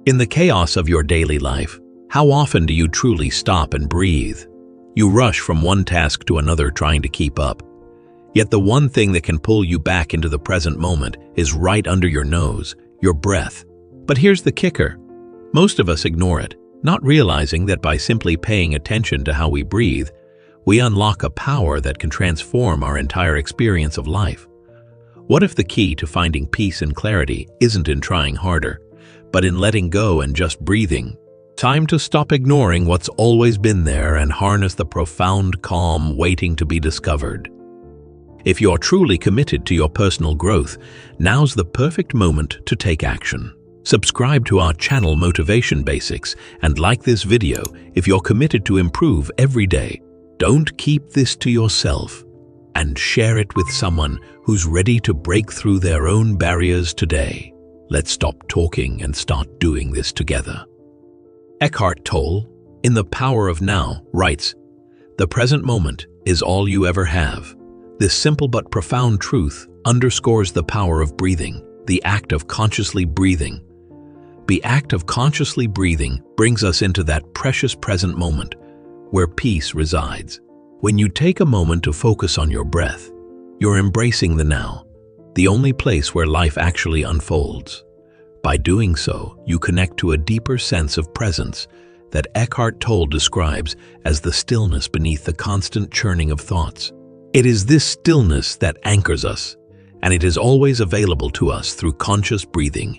In the chaos of your daily life, how often do you truly stop and breathe? You rush from one task to another trying to keep up. Yet the one thing that can pull you back into the present moment is right under your nose, your breath. But here's the kicker. Most of us ignore it, not realizing that by simply paying attention to how we breathe, we unlock a power that can transform our entire experience of life. What if the key to finding peace and clarity isn't in trying harder, but in letting go and just breathing? Time to stop ignoring what's always been there and harness the profound calm waiting to be discovered. If you're truly committed to your personal growth, now's the perfect moment to take action. Subscribe to our channel Motivation Basics and like this video if you're committed to improve every day. Don't keep this to yourself, and share it with someone who's ready to break through their own barriers today. Let's stop talking and start doing this together. Eckhart Tolle, in The Power of Now, writes, "The present moment is all you ever have." This simple but profound truth underscores the power of breathing, the act of consciously breathing. The act of consciously breathing brings us into that precious present moment where peace resides. When you take a moment to focus on your breath, you're embracing the now, the only place where life actually unfolds. By doing so, you connect to a deeper sense of presence that Eckhart Tolle describes as the stillness beneath the constant churning of thoughts. It is this stillness that anchors us, and it is always available to us through conscious breathing.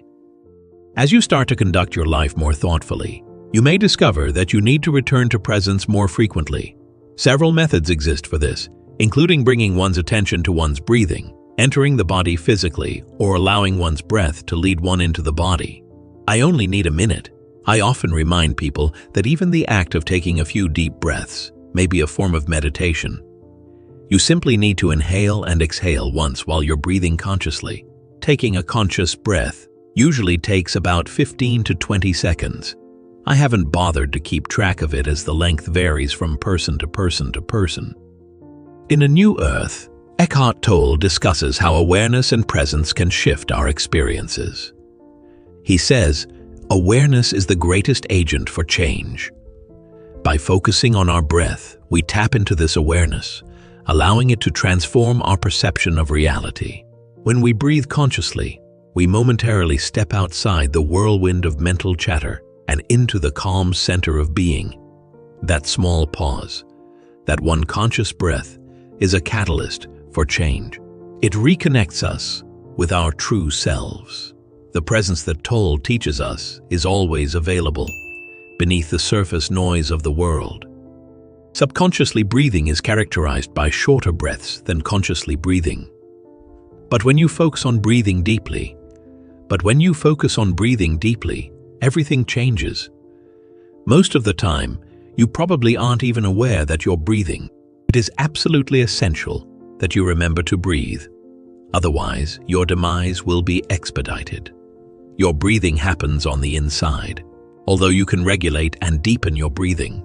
As you start to conduct your life more thoughtfully, you may discover that you need to return to presence more frequently. Several methods exist for this, including bringing one's attention to one's breathing, entering the body physically, or allowing one's breath to lead one into the body. I only need a minute. I often remind people that even the act of taking a few deep breaths may be a form of meditation. You simply need to inhale and exhale once while you're breathing consciously. Taking a conscious breath usually takes about 15 to 20 seconds. I haven't bothered to keep track of it as the length varies from person to person to person. In A New Earth, Eckhart Tolle discusses how awareness and presence can shift our experiences. He says, awareness is the greatest agent for change. By focusing on our breath, we tap into this awareness, allowing it to transform our perception of reality. When we breathe consciously, we momentarily step outside the whirlwind of mental chatter and into the calm center of being. That small pause, that one conscious breath, is a catalyst for change. It reconnects us with our true selves. The presence that Tolle teaches us is always available, beneath the surface noise of the world. Subconsciously breathing is characterized by shorter breaths than consciously breathing. But when you focus on breathing deeply, everything changes. Most of the time, you probably aren't even aware that you're breathing. It is absolutely essential that you remember to breathe. Otherwise, your demise will be expedited. Your breathing happens on the inside. Although you can regulate and deepen your breathing,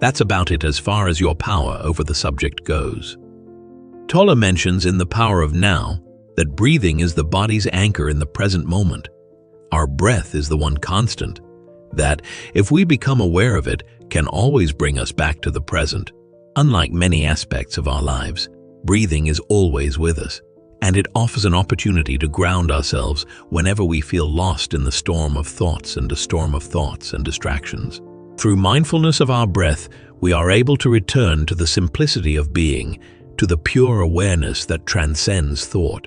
that's about it as far as your power over the subject goes. Tolle mentions in The Power of Now that breathing is the body's anchor in the present moment. Our breath is the one constant that, if we become aware of it, can always bring us back to the present. Unlike many aspects of our lives, breathing is always with us, and it offers an opportunity to ground ourselves whenever we feel lost in the storm of thoughts and distractions. Through mindfulness of our breath, we are able to return to the simplicity of being, to the pure awareness that transcends thought.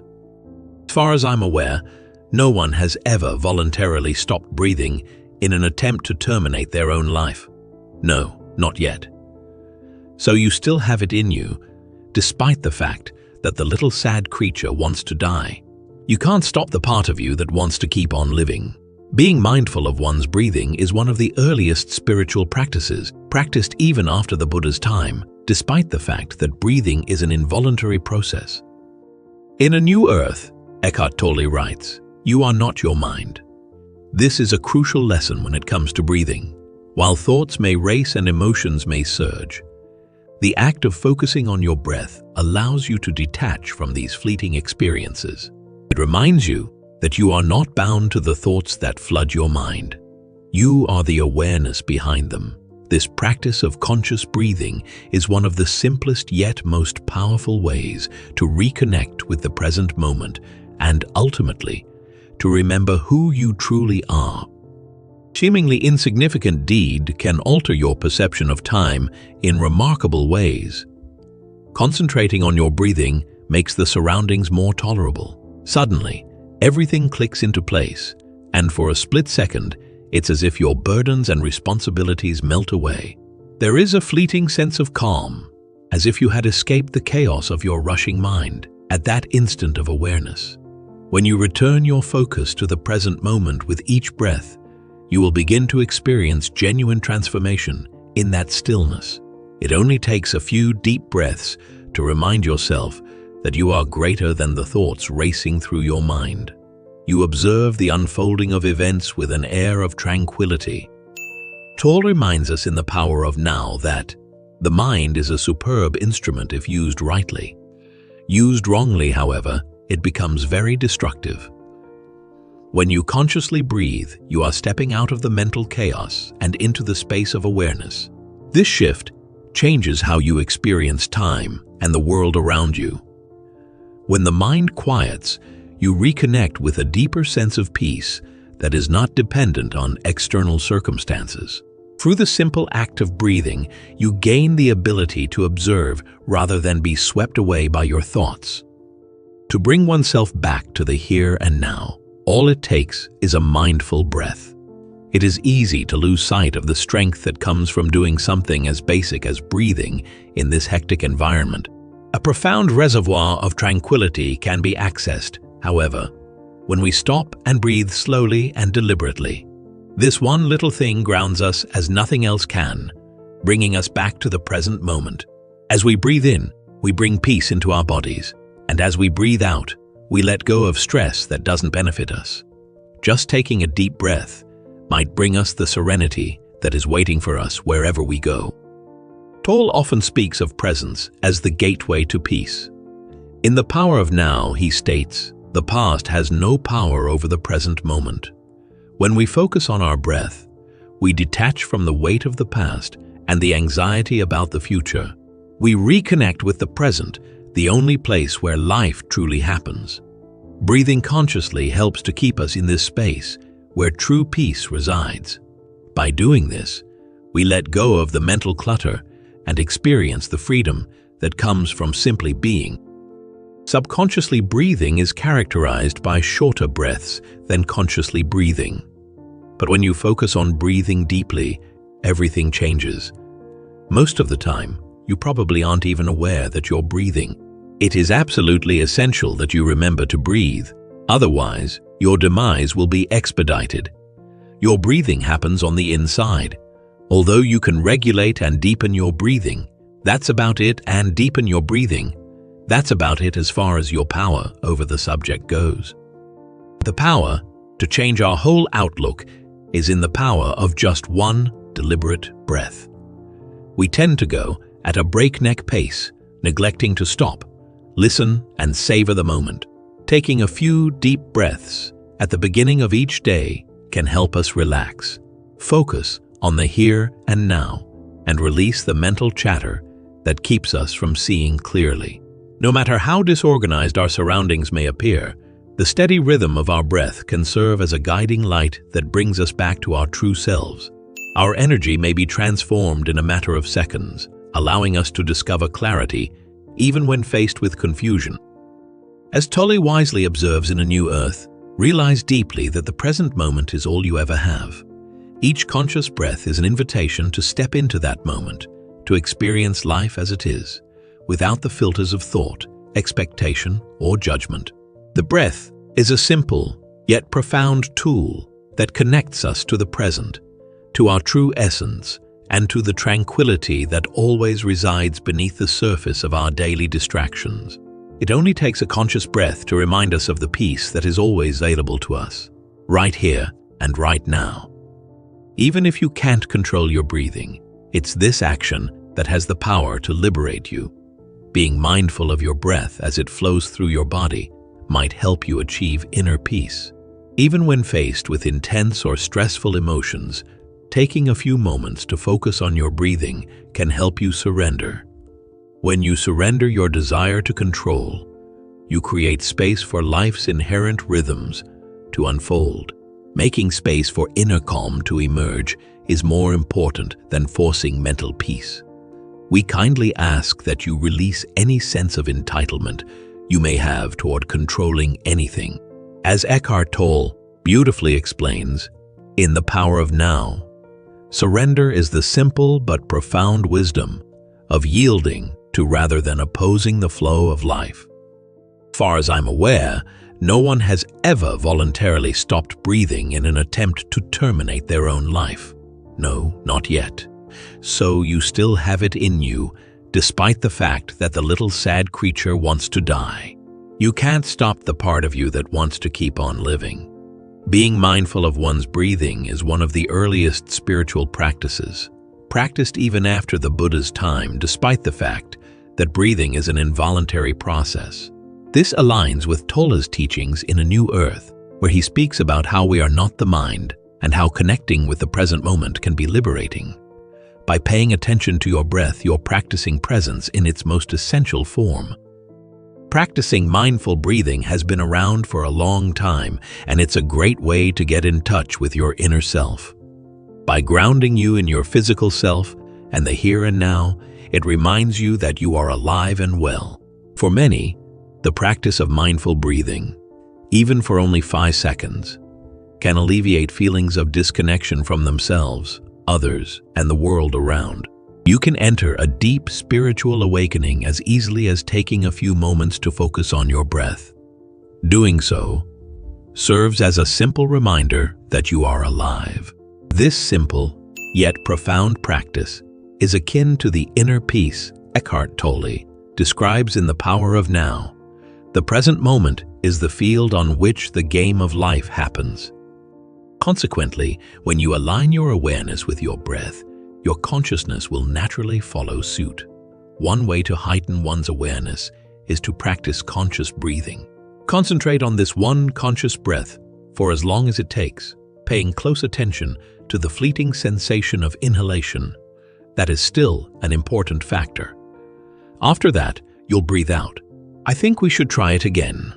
As far as I'm aware, no one has ever voluntarily stopped breathing in an attempt to terminate their own life. No, not yet. So you still have it in you, despite the fact that the little sad creature wants to die. You can't stop the part of you that wants to keep on living. Being mindful of one's breathing is one of the earliest spiritual practices, practiced even after the Buddha's time, despite the fact that breathing is an involuntary process. In A New Earth, Eckhart Tolle writes, "You are not your mind." This is a crucial lesson when it comes to breathing. While thoughts may race and emotions may surge, the act of focusing on your breath allows you to detach from these fleeting experiences. It reminds you that you are not bound to the thoughts that flood your mind. You are the awareness behind them. This practice of conscious breathing is one of the simplest yet most powerful ways to reconnect with the present moment and ultimately to remember who you truly are. Seemingly insignificant deed can alter your perception of time in remarkable ways. Concentrating on your breathing makes the surroundings more tolerable. Suddenly, everything clicks into place, and for a split second, it's as if your burdens and responsibilities melt away. There is a fleeting sense of calm, as if you had escaped the chaos of your rushing mind at that instant of awareness. When you return your focus to the present moment with each breath, you will begin to experience genuine transformation in that stillness. It only takes a few deep breaths to remind yourself that you are greater than the thoughts racing through your mind. You observe the unfolding of events with an air of tranquility. Tolle reminds us in The Power of Now that the mind is a superb instrument if used rightly. Used wrongly, however, it becomes very destructive. When you consciously breathe, you are stepping out of the mental chaos and into the space of awareness. This shift changes how you experience time and the world around you. When the mind quiets, you reconnect with a deeper sense of peace that is not dependent on external circumstances. Through the simple act of breathing, you gain the ability to observe rather than be swept away by your thoughts. To bring oneself back to the here and now, all it takes is a mindful breath. It is easy to lose sight of the strength that comes from doing something as basic as breathing in this hectic environment. A profound reservoir of tranquility can be accessed, however, when we stop and breathe slowly and deliberately. This one little thing grounds us as nothing else can, bringing us back to the present moment. As we breathe in, we bring peace into our bodies, and as we breathe out, we let go of stress that doesn't benefit us. Just taking a deep breath might bring us the serenity that is waiting for us wherever we go. Tolle often speaks of presence as the gateway to peace. In The Power of Now, he states, "The past has no power over the present moment." When we focus on our breath, we detach from the weight of the past and the anxiety about the future. We reconnect with the present, the only place where life truly happens. Breathing consciously helps to keep us in this space where true peace resides. By doing this, we let go of the mental clutter and experience the freedom that comes from simply being. Subconsciously breathing is characterized by shorter breaths than consciously breathing. But when you focus on breathing deeply, everything changes. Most of the time, you probably aren't even aware that you're breathing. It is absolutely essential that you remember to breathe. Otherwise, your demise will be expedited. Your breathing happens on the inside. Although you can regulate and deepen your breathing, that's about it, and deepen your breathing, that's about it as far as your power over the subject goes. The power to change our whole outlook is in the power of just one deliberate breath. We tend to go at a breakneck pace, neglecting to stop, listen, and savor the moment. Taking a few deep breaths at the beginning of each day can help us relax, focus on the here and now, and release the mental chatter that keeps us from seeing clearly. No matter how disorganized our surroundings may appear, the steady rhythm of our breath can serve as a guiding light that brings us back to our true selves. Our energy may be transformed in a matter of seconds, allowing us to discover clarity even when faced with confusion. As Tolle wisely observes in A New Earth, realize deeply that the present moment is all you ever have. Each conscious breath is an invitation to step into that moment, to experience life as it is, without the filters of thought, expectation, or judgment. The breath is a simple yet profound tool that connects us to the present, to our true essence, and to the tranquility that always resides beneath the surface of our daily distractions. It only takes a conscious breath to remind us of the peace that is always available to us, right here and right now. Even if you can't control your breathing, it's this action that has the power to liberate you. Being mindful of your breath as it flows through your body might help you achieve inner peace. Even when faced with intense or stressful emotions, taking a few moments to focus on your breathing can help you surrender. When you surrender your desire to control, you create space for life's inherent rhythms to unfold. Making space for inner calm to emerge is more important than forcing mental peace. We kindly ask that you release any sense of entitlement you may have toward controlling anything. As Eckhart Tolle beautifully explains, in The Power of Now, surrender is the simple but profound wisdom of yielding to rather than opposing the flow of life. Far as I'm aware, no one has ever voluntarily stopped breathing in an attempt to terminate their own life. No, not yet. So you still have it in you, despite the fact that the little sad creature wants to die. You can't stop the part of you that wants to keep on living. Being mindful of one's breathing is one of the earliest spiritual practices, practiced even after the Buddha's time, despite the fact that breathing is an involuntary process. This aligns with Tolle's teachings in A New Earth, where he speaks about how we are not the mind and how connecting with the present moment can be liberating. By paying attention to your breath, you're practicing presence in its most essential form. Practicing mindful breathing has been around for a long time, and it's a great way to get in touch with your inner self. By grounding you in your physical self and the here and now, it reminds you that you are alive and well. For many, the practice of mindful breathing, even for only 5 seconds, can alleviate feelings of disconnection from themselves, others, and the world around. You can enter a deep spiritual awakening as easily as taking a few moments to focus on your breath. Doing so serves as a simple reminder that you are alive. This simple, yet profound practice is akin to the inner peace Eckhart Tolle describes in The Power of Now. The present moment is the field on which the game of life happens. Consequently, when you align your awareness with your breath, your consciousness will naturally follow suit. One way to heighten one's awareness is to practice conscious breathing. Concentrate on this one conscious breath for as long as it takes, paying close attention to the fleeting sensation of inhalation. That is still an important factor. After that, you'll breathe out. I think we should try it again.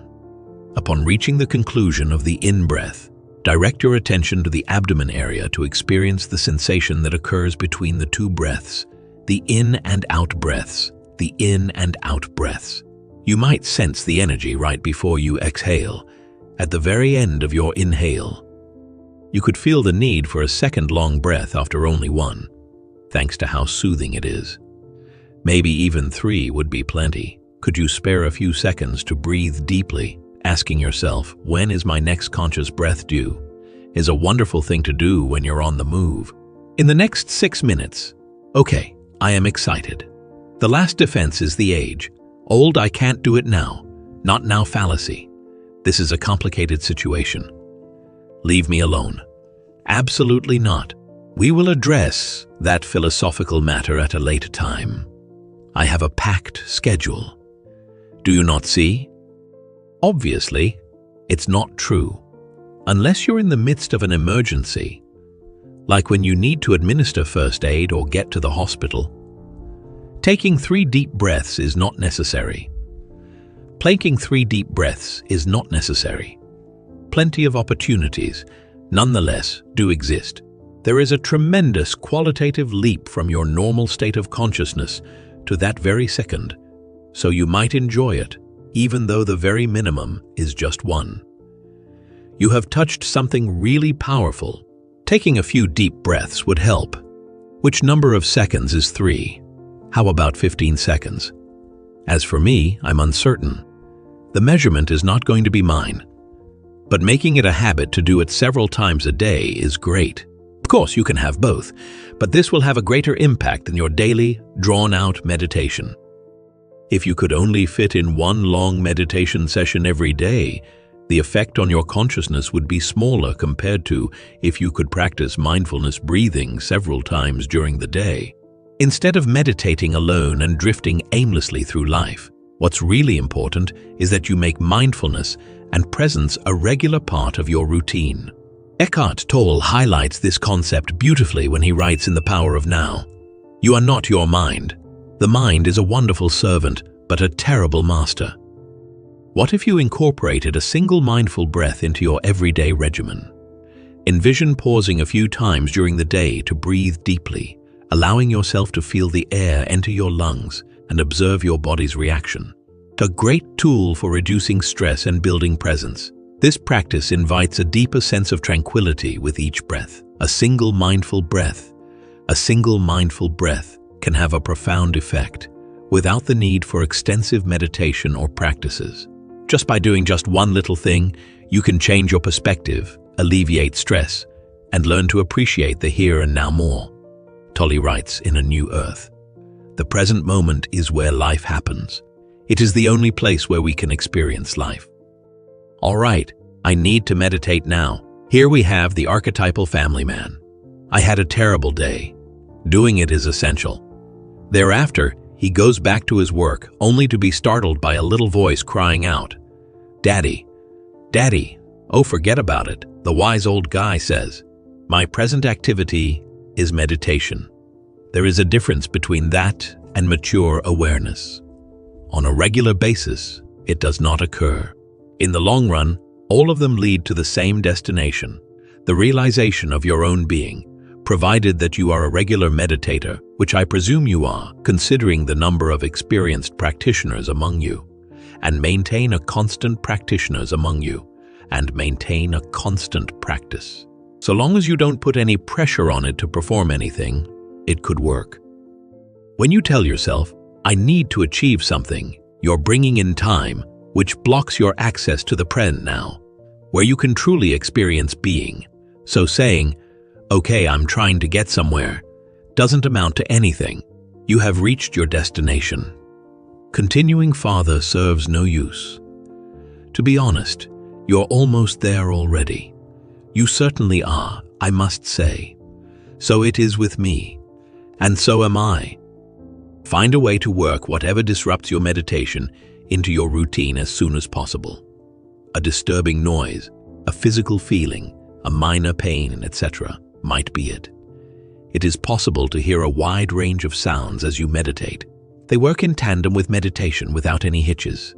Upon reaching the conclusion of the in-breath, direct your attention to the abdomen area to experience the sensation that occurs between the two breaths, the in and out breaths, the in and out breaths. You might sense the energy right before you exhale, at the very end of your inhale. You could feel the need for a second-long breath after only one, thanks to how soothing it is. Maybe even 3 would be plenty. Could you spare a few seconds to breathe deeply? Asking yourself, when is my next conscious breath due, is a wonderful thing to do when you're on the move. In the next 6 minutes, okay, I am excited. The last defense is the age. Old, I can't do it now. Not now fallacy. This is a complicated situation. Leave me alone. Absolutely not. We will address that philosophical matter at a later time. I have a packed schedule. Do you not see? Obviously, it's not true. Unless you're in the midst of an emergency, like when you need to administer first aid or get to the hospital. Taking 3 deep breaths is not necessary. Taking 3 deep breaths is not necessary. Plenty of opportunities, nonetheless, do exist. There is a tremendous qualitative leap from your normal state of consciousness to that very second, so you might enjoy it, even though the very minimum is just 1. You have touched something really powerful. Taking a few deep breaths would help. Which number of seconds is 3? How about 15 seconds? As for me, I'm uncertain. The measurement is not going to be mine. But making it a habit to do it several times a day is great. Of course, you can have both, but this will have a greater impact than your daily, drawn-out meditation. If you could only fit in 1 long meditation session every day, the effect on your consciousness would be smaller compared to if you could practice mindfulness breathing several times during the day. Instead of meditating alone and drifting aimlessly through life, what's really important is that you make mindfulness and presence a regular part of your routine. Eckhart Tolle highlights this concept beautifully when he writes in The Power of Now, "You are not your mind. The mind is a wonderful servant, but a terrible master." What if you incorporated a single mindful breath into your everyday regimen? Envision pausing a few times during the day to breathe deeply, allowing yourself to feel the air enter your lungs and observe your body's reaction. A great tool for reducing stress and building presence. This practice invites a deeper sense of tranquility with each breath. A single mindful breath can have a profound effect without the need for extensive meditation or practices. Just by doing just one little thing, you can change your perspective, alleviate stress, and learn to appreciate the here and now more. Tolle writes in A New Earth, "The present moment is where life happens. It is the only place where we can experience life." All right, I need to meditate now. Here we have the archetypal family man. I had a terrible day. Doing it is essential. Thereafter, he goes back to his work, only to be startled by a little voice crying out, "Daddy, Daddy." "Oh, forget about it," the wise old guy says. "My present activity is meditation." There is a difference between that and mature awareness. On a regular basis, it does not occur. In the long run, all of them lead to the same destination, the realization of your own being, provided that you are a regular meditator, which I presume you are, considering the number of experienced practitioners among you, and maintain a constant practice. So long as you don't put any pressure on it to perform anything, it could work. When you tell yourself, "I need to achieve something," you're bringing in time, which blocks your access to the present now, where you can truly experience being. So saying, "Okay, I'm trying to get somewhere," doesn't amount to anything. You have reached your destination. Continuing farther serves no use. To be honest, you're almost there already. You certainly are, I must say. So it is with me, and so am I. Find a way to work whatever disrupts your meditation into your routine as soon as possible. A disturbing noise, a physical feeling, a minor pain, etc. might be it. It is possible to hear a wide range of sounds as you meditate. They work in tandem with meditation without any hitches.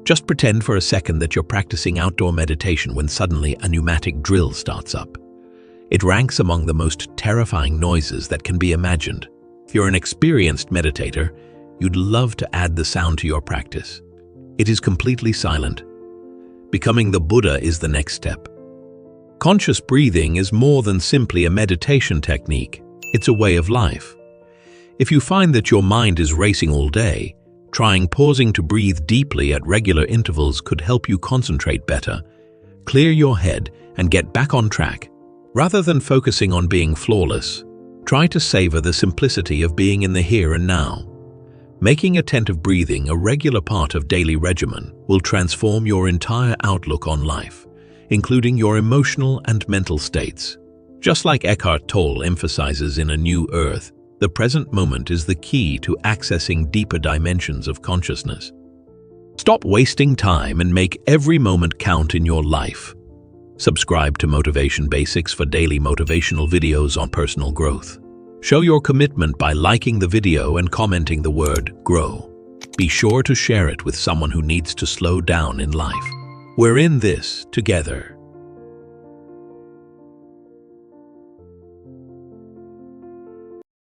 Just pretend for a second that you're practicing outdoor meditation when suddenly a pneumatic drill starts up. It ranks among the most terrifying noises that can be imagined. If you're an experienced meditator, you'd love to add the sound to your practice. It is completely silent. Becoming the Buddha is the next step. Conscious breathing is more than simply a meditation technique. It's a way of life. If you find that your mind is racing all day, trying pausing to breathe deeply at regular intervals could help you concentrate better, clear your head, and get back on track. Rather than focusing on being flawless, try to savor the simplicity of being in the here and now. Making attentive breathing a regular part of daily regimen will transform your entire outlook on life, including your emotional and mental states. Just like Eckhart Tolle emphasizes in A New Earth, the present moment is the key to accessing deeper dimensions of consciousness. Stop wasting time and make every moment count in your life. Subscribe to Motivation Basics for daily motivational videos on personal growth. Show your commitment by liking the video and commenting the word "grow." Be sure to share it with someone who needs to slow down in life. We're in this together.